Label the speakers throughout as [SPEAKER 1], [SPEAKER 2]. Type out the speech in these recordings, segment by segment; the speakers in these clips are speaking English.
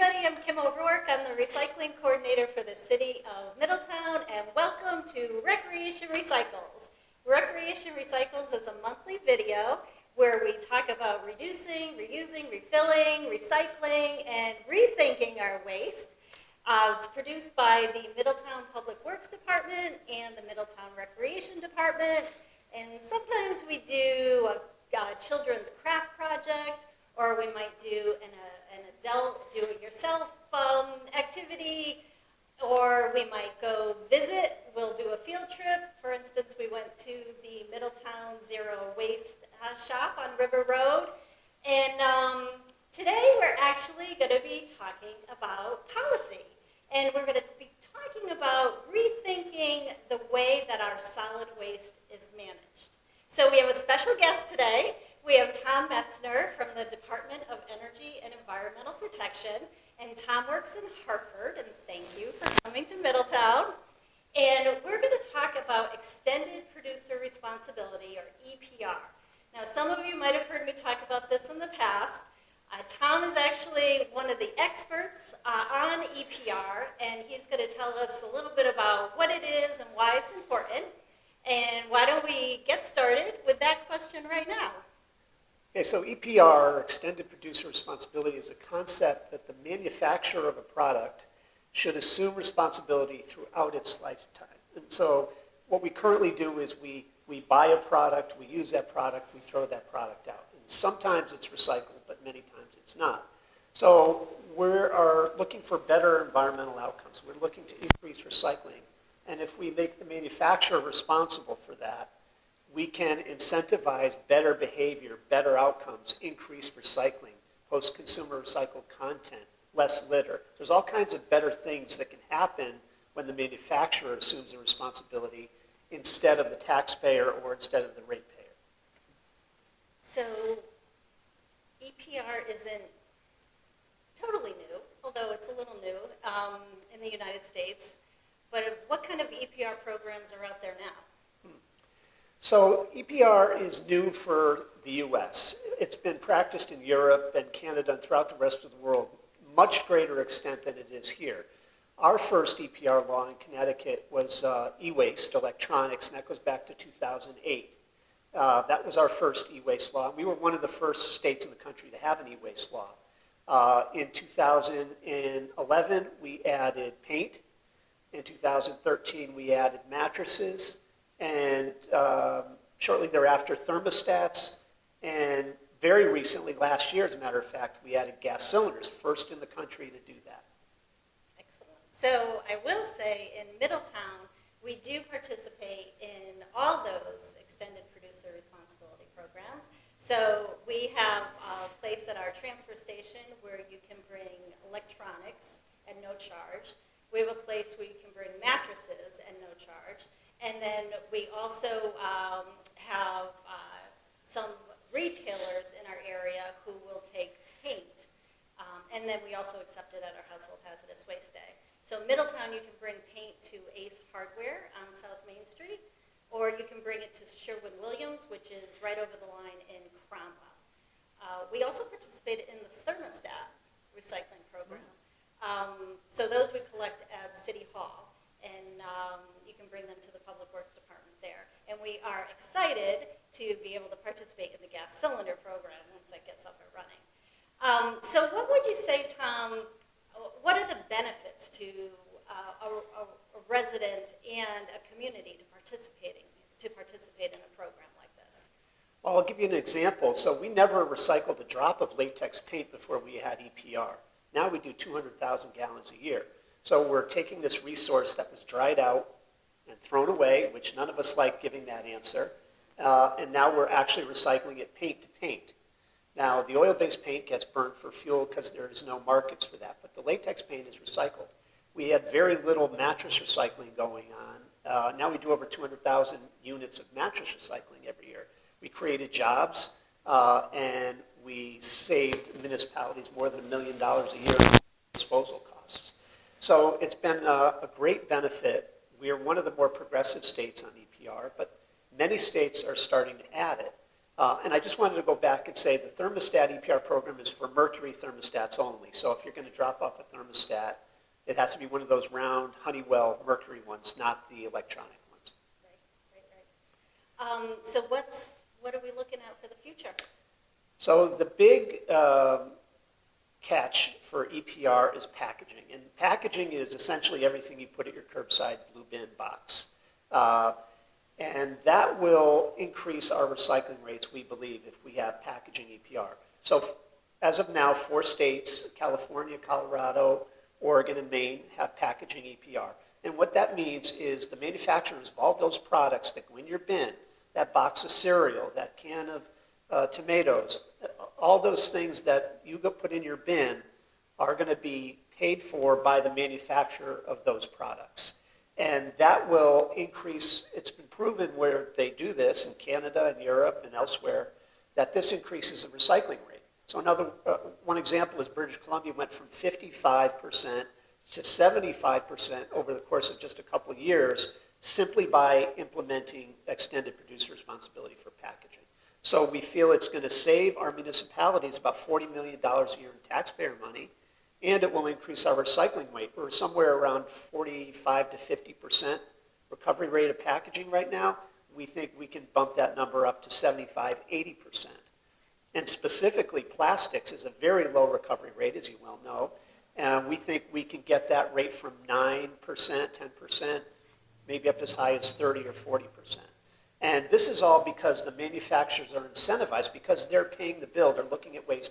[SPEAKER 1] everybody. I'm Kim O'Rourke. I'm the recycling coordinator for the city of Middletown, and welcome to Recreation Recycles. Recreation Recycles is a monthly video where we talk about reducing, reusing, refilling, recycling, and rethinking our waste. It's produced by the Middletown Public Works Department and the Middletown Recreation Department, and sometimes we do a children's craft project, or we might do an adult do-it-yourself activity, or we might go visit. We'll do a field trip. For instance, we went to the Middletown Zero Waste shop on River Road. And today we're actually going to be talking about policy. And we're going to be talking about rethinking the way that our solid waste is managed. So we have a special guest today. We have Tom Metzner from the Department of Energy and Environmental Protection, and Tom works in Hartford, and thank you for coming to Middletown. And we're going to talk about extended producer responsibility, or EPR. Now, some of you might have heard me talk about this in the past. Tom is actually one of the experts on EPR, and he's going to tell us a little bit about what it is and why it's important. And why don't we get started with that question right now?
[SPEAKER 2] Okay, so EPR, Extended Producer Responsibility, is a concept that the manufacturer of a product should assume responsibility throughout its lifetime. And so what we currently do is we buy a product, we use that product, we throw that product out. And sometimes it's recycled, but many times it's not. So we are looking for better environmental outcomes. We're looking to increase recycling. And if we make the manufacturer responsible for that, we can incentivize better behavior, better outcomes, increased recycling, post-consumer recycled content, less litter. There's all kinds of better things that can happen when the manufacturer assumes the responsibility instead of the taxpayer or instead of the ratepayer.
[SPEAKER 1] So EPR isn't totally new, although it's a little new in the United States. But what kind of EPR programs are out there now?
[SPEAKER 2] So EPR is new for the U.S. It's been practiced in Europe and Canada and throughout the rest of the world, much greater extent than it is here. Our first EPR law in Connecticut was e-waste, electronics, and that goes back to 2008. That was our first e-waste law. We were one of the first states in the country to have an e-waste law. In 2011, we added paint. In 2013, we added mattresses. And shortly thereafter, thermostats, and very recently, last year, as a matter of fact, we added gas cylinders, first in the country to do that.
[SPEAKER 1] Excellent. So I will say, in Middletown, we do participate in all those extended producer responsibility programs. So we have a place at our transfer station where you can bring electronics at no charge. We have a place where you can bring mattresses at no charge. And then we also have some retailers in our area who will take paint. And then we also accept it at our Household Hazardous Waste Day. So Middletown, you can bring paint to Ace Hardware on South Main Street, or you can bring it to Sherwin-Williams, which is right over the line in Cromwell. We also participated in the thermostat recycling program. So those we collect at City Hall. And you can bring them to the Public Works Department there. And we are excited to be able to participate in the gas cylinder program once that gets up and running. So what would you say, Tom, what are the benefits to a resident and a community to participate in a program like this?
[SPEAKER 2] Well, I'll give you an example. So we never recycled a drop of latex paint before we had EPR. Now we do 200,000 gallons a year. So we're taking this resource that was dried out and thrown away, which none of us like giving that answer, and now we're actually recycling it paint to paint. Now, the oil-based paint gets burned for fuel because there is no markets for that, but the latex paint is recycled. We had very little mattress recycling going on. Now we do over 200,000 units of mattress recycling every year. We created jobs, and we saved municipalities more than $1 million a year in disposal costs. So it's been a great benefit. We are one of the more progressive states on EPR, but many states are starting to add it. And I just wanted to go back and say the thermostat EPR program is for mercury thermostats only. So if you're going to drop off a thermostat, it has to be one of those round Honeywell mercury ones, not the electronic ones.
[SPEAKER 1] Right. So what are we looking at for the future?
[SPEAKER 2] So the big catch for EPR is packaging. And packaging is essentially everything you put at your curbside blue bin box. And that will increase our recycling rates, we believe, if we have packaging EPR. So as of now, 4 states, California, Colorado, Oregon, and Maine, have packaging EPR. And what that means is the manufacturers of all those products that go in your bin, that box of cereal, that can of tomatoes, all those things that you go put in your bin are going to be paid for by the manufacturer of those products. And that will increase, it's been proven where they do this in Canada and Europe and elsewhere, that this increases the recycling rate. So one example is British Columbia went from 55% to 75% over the course of just a couple of years, simply by implementing extended producer responsibility for packaging. So we feel it's going to save our municipalities about $40 million a year in taxpayer money, and it will increase our recycling rate. We're somewhere around 45 to 50% recovery rate of packaging right now. We think we can bump that number up to 75, 80%. And specifically, plastics is a very low recovery rate, as you well know. And we think we can get that rate from 9%, 10%, maybe up as high as 30 or 40%. And this is all because the manufacturers are incentivized, because they're paying the bill. They're looking at ways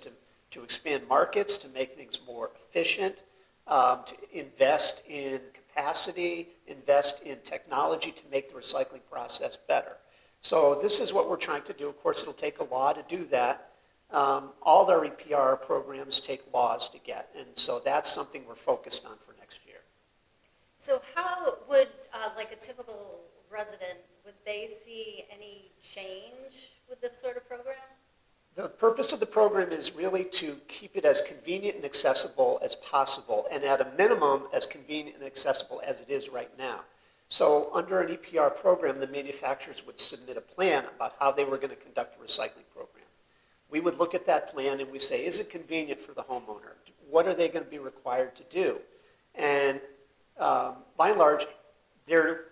[SPEAKER 2] to expand markets, to make things more efficient, to invest in capacity, invest in technology to make the recycling process better. So this is what we're trying to do. Of course, it'll take a law to do that. All their EPR programs take laws to get, and so that's something we're focused on for next year.
[SPEAKER 1] So how would, like a typical resident, would they see any change with this sort of program?
[SPEAKER 2] The purpose of the program is really to keep it as convenient and accessible as possible, and at a minimum, as convenient and accessible as it is right now. So under an EPR program, the manufacturers would submit a plan about how they were going to conduct a recycling program. We would look at that plan and we say, is it convenient for the homeowner? What are they going to be required to do? And by and large, their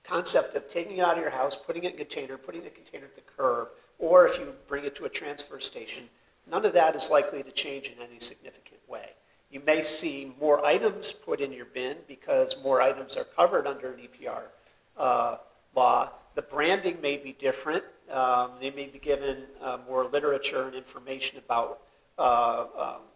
[SPEAKER 2] concept of taking it out of your house, putting it in a container, putting the container at the curb, or if you bring it to a transfer station, none of that is likely to change in any significant way. You may see more items put in your bin because more items are covered under an EPR law. The branding may be different. They may be given more literature and information about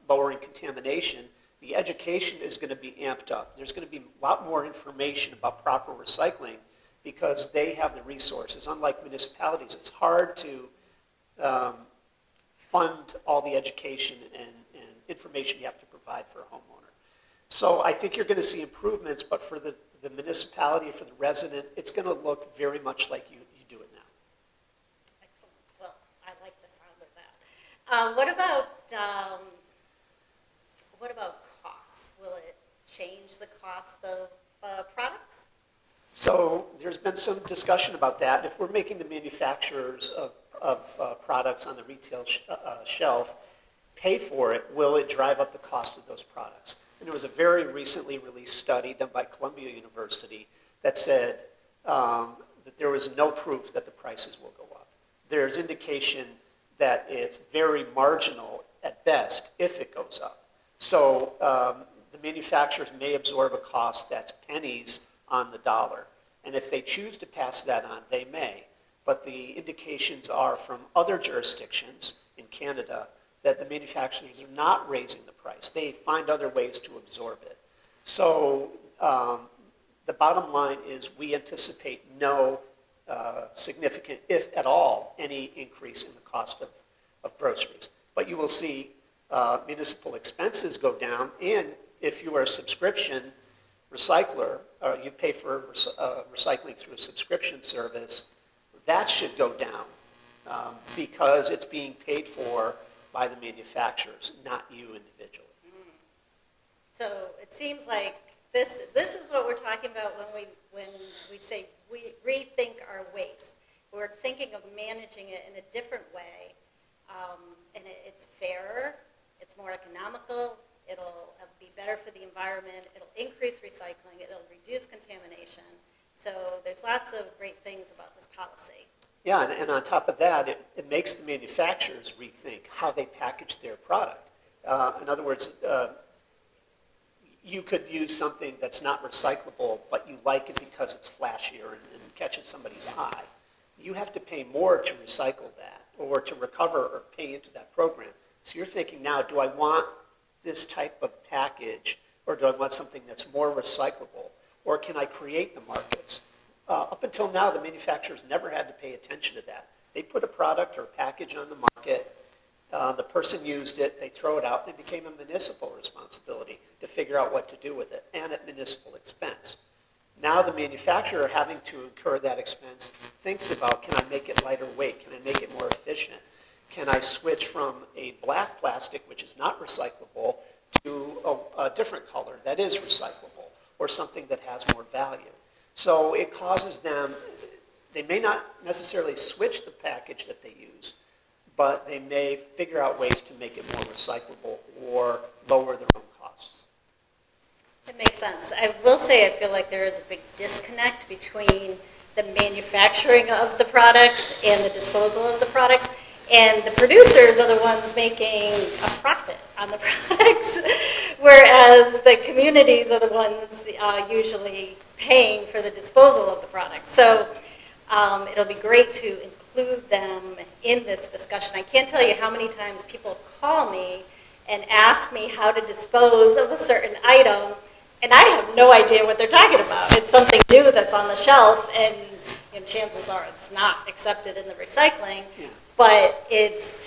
[SPEAKER 2] lowering contamination. The education is going to be amped up. There's going to be a lot more information about proper recycling because they have the resources. Unlike municipalities, it's hard to fund all the education and information you have to provide for a homeowner. So I think you're going to see improvements, but for the municipality, for the resident, it's going to look very much like you do it now.
[SPEAKER 1] Excellent. Well, I like the sound of that. What about costs? Will it change the cost of products?
[SPEAKER 2] So there's been some discussion about that. If we're making the manufacturers of products on the retail shelf pay for it, will it drive up the cost of those products? And there was a very recently released study done by Columbia University that said that there was no proof that the prices will go up. There's indication that it's very marginal at best if it goes up. So the manufacturers may absorb a cost that's pennies on the dollar. And if they choose to pass that on, they may. But the indications are from other jurisdictions in Canada that the manufacturers are not raising the price. They find other ways to absorb it. So the bottom line is we anticipate no significant, if at all, any increase in the cost of groceries. But you will see municipal expenses go down, and if you are a subscription recycler, you pay for recycling through a subscription service, that should go down because it's being paid for by the manufacturers, not you individually.
[SPEAKER 1] So it seems like this is what we're talking about when we say we rethink our waste. we're thinking of managing it in a different way, and it's fairer, it's more economical, it'll be better for the environment, it'll increase recycling, it'll reduce contamination. So there's lots of great things about this policy.
[SPEAKER 2] Yeah, and on top of that, it makes the manufacturers rethink how they package their product. In other words, you could use something that's not recyclable, but you like it because it's flashier and catches somebody's eye. You have to pay more to recycle that or to recover or pay into that program. So you're thinking now, do I want this type of package, or do I want something that's more recyclable? Or can I create the markets? Up until now, the manufacturers never had to pay attention to that. They put a product or a package on the market, the person used it, they throw it out, and it became a municipal responsibility to figure out what to do with it, and at municipal expense. Now the manufacturer, having to incur that expense, thinks about, can I make it lighter weight? Can I make it more efficient? Can I switch from a black plastic, which is not recyclable, to a different color that is recyclable, or something that has more value? So it causes them, they may not necessarily switch the package that they use, but they may figure out ways to make it more recyclable or lower their own costs.
[SPEAKER 1] It makes sense. I will say I feel like there is a big disconnect between the manufacturing of the products and the disposal of the products. And the producers are the ones making a profit on the products, whereas the communities are the ones usually paying for the disposal of the product. So it'll be great to include them in this discussion. I can't tell you how many times people call me and ask me how to dispose of a certain item, and I have no idea what they're talking about. It's something new that's on the shelf, and chances are it's not accepted in the recycling. Yeah. But it's,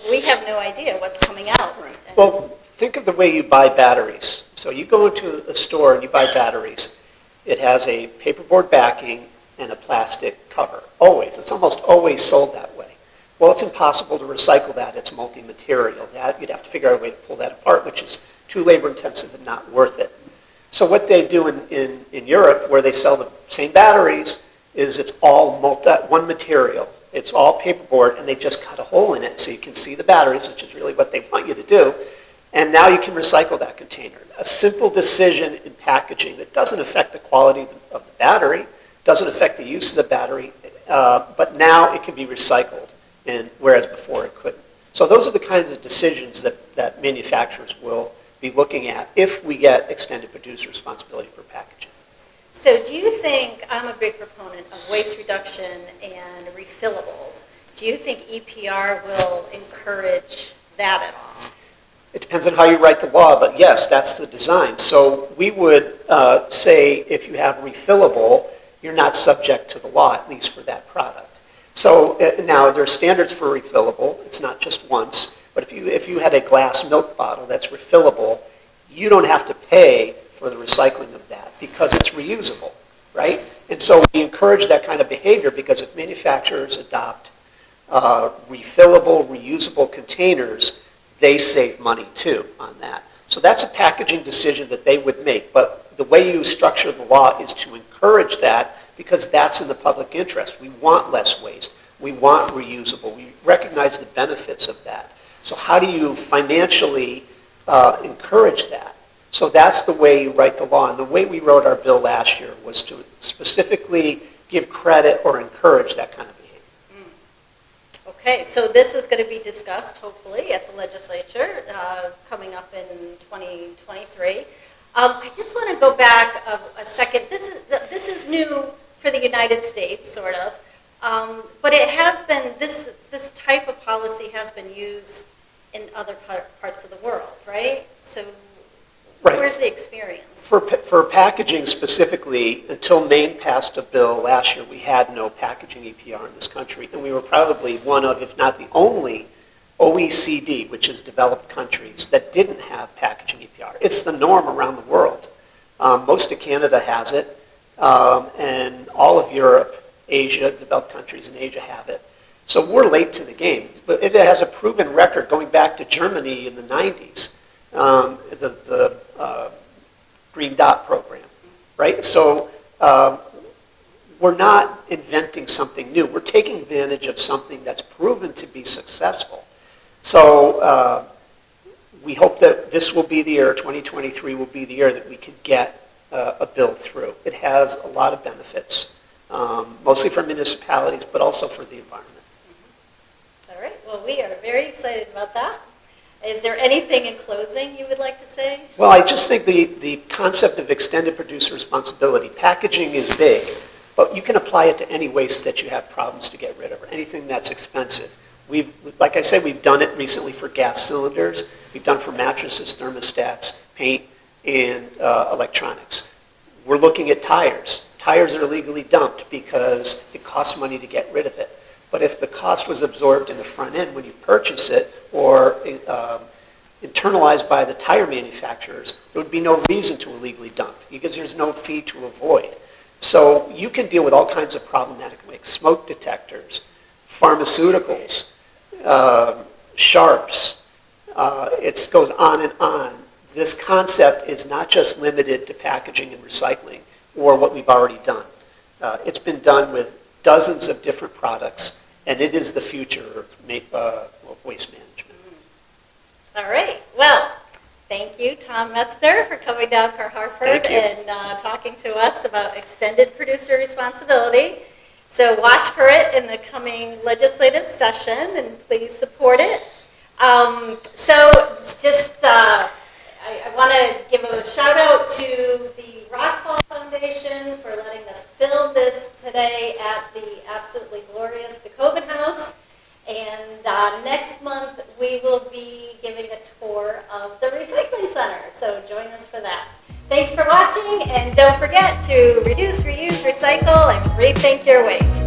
[SPEAKER 1] we have no idea what's coming out.
[SPEAKER 2] Right. Well, think of the way you buy batteries. So you go into a store and you buy batteries. It has a paperboard backing and a plastic cover. Always. It's almost always sold that way. Well, it's impossible to recycle that. It's multi-material. You'd have to figure out a way to pull that apart, which is too labor-intensive and not worth it. So what they do in Europe, where they sell the same batteries, is it's all one material. It's all paperboard, and they just cut a hole in it so you can see the batteries, which is really what they want you to do. And now you can recycle that container. A simple decision in packaging that doesn't affect the quality of the battery, doesn't affect the use of the battery, but now it can be recycled, whereas before it couldn't. So those are the kinds of decisions that manufacturers will be looking at if we get extended producer responsibility for packaging.
[SPEAKER 1] So do you think, I'm a big proponent of waste reduction and refillables. Do you think EPR will encourage that at all?
[SPEAKER 2] It depends on how you write the law, but yes, that's the design. So we would say if you have refillable, you're not subject to the law, at least for that product. So now there are standards for refillable. It's not just once. But if you had a glass milk bottle that's refillable, you don't have to pay for the recycling of that because it's reusable, right? And so we encourage that kind of behavior because if manufacturers adopt refillable, reusable containers, they save money too on that. So that's a packaging decision that they would make. But the way you structure the law is to encourage that because that's in the public interest. We want less waste. We want reusable. We recognize the benefits of that. So how do you financially encourage that? So that's the way you write the law. And the way we wrote our bill last year was to specifically give credit or encourage that kind of behavior.
[SPEAKER 1] Okay, so this is going to be discussed, hopefully, at the legislature coming up in 2023. I just want to go back a second. This is new for the United States, sort of. But it has been, this type of policy has been used in other parts of the world, right? So
[SPEAKER 2] right.
[SPEAKER 1] Where's the experience?
[SPEAKER 2] For packaging specifically, until Maine passed a bill last year, we had no packaging EPR in this country. And we were probably one of, if not the only, OECD, which is developed countries, that didn't have packaging EPR. It's the norm around the world. Most of Canada has it, and all of Europe, Asia, developed countries in Asia have it. So we're late to the game. But it has a proven record going back to Germany in the 90s, the Green Dot program, right? So we're not inventing something new. We're taking advantage of something that's proven to be successful. So we hope that this will be the year, 2023 will be the year that we can get a bill through. It has a lot of benefits, mostly for municipalities, but also for the environment.
[SPEAKER 1] All right, well, we are very excited about that. Is there anything in closing you would like to say?
[SPEAKER 2] Well, I just think the concept of extended producer responsibility, packaging is big, but you can apply it to any waste that you have problems to get rid of, or anything that's expensive. Like I said, we've done it recently for gas cylinders. We've done for mattresses, thermostats, paint, and electronics. We're looking at tires. Tires are illegally dumped because it costs money to get rid of it. But if the cost was absorbed in the front end when you purchase it, or internalized by the tire manufacturers, there would be no reason to illegally dump because there's no fee to avoid. So you can deal with all kinds of problematic waste, smoke detectors, pharmaceuticals, sharps. It goes on and on. This concept is not just limited to packaging and recycling or what we've already done. It's been done with dozens of different products, and it is the future of waste management.
[SPEAKER 1] All right. Well, thank you, Tom Metzner, for coming down for Hartford and talking to us about extended producer responsibility. So watch for it in the coming legislative session, and please support it. I want to give a shout out to the Rockfall Foundation for letting us film this today at the absolutely glorious DeKoven House. And next month we will be giving a tour of the recycling center. So join us for that. Thanks for watching, and don't forget to reduce, reuse, recycle, and rethink your waste.